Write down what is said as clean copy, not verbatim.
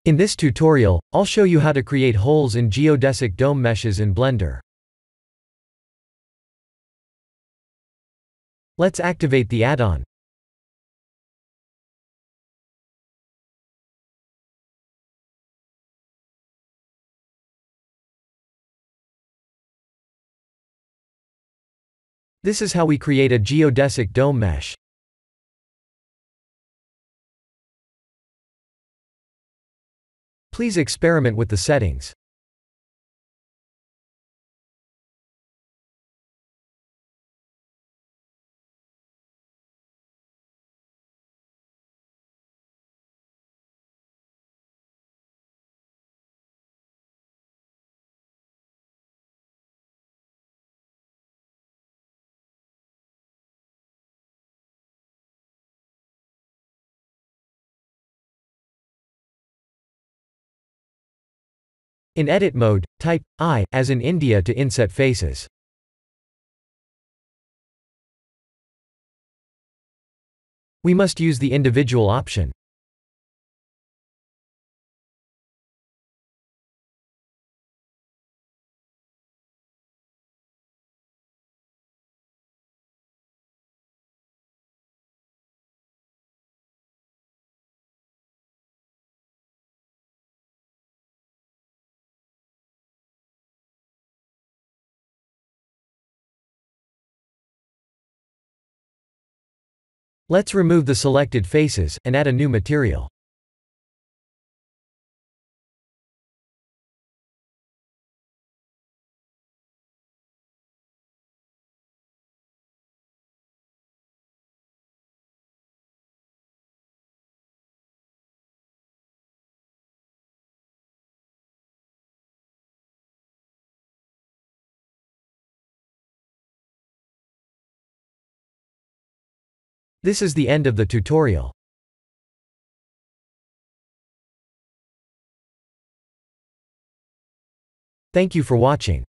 In this tutorial, I'll show you how to create holes in geodesic dome meshes in Blender. Let's activate the add-on. This is how we create a geodesic dome mesh. Please experiment with the settings. In edit mode, type I, as in India, to inset faces. We must use the individual option. Let's remove the selected faces, and add a new material. This is the end of the tutorial. Thank you for watching.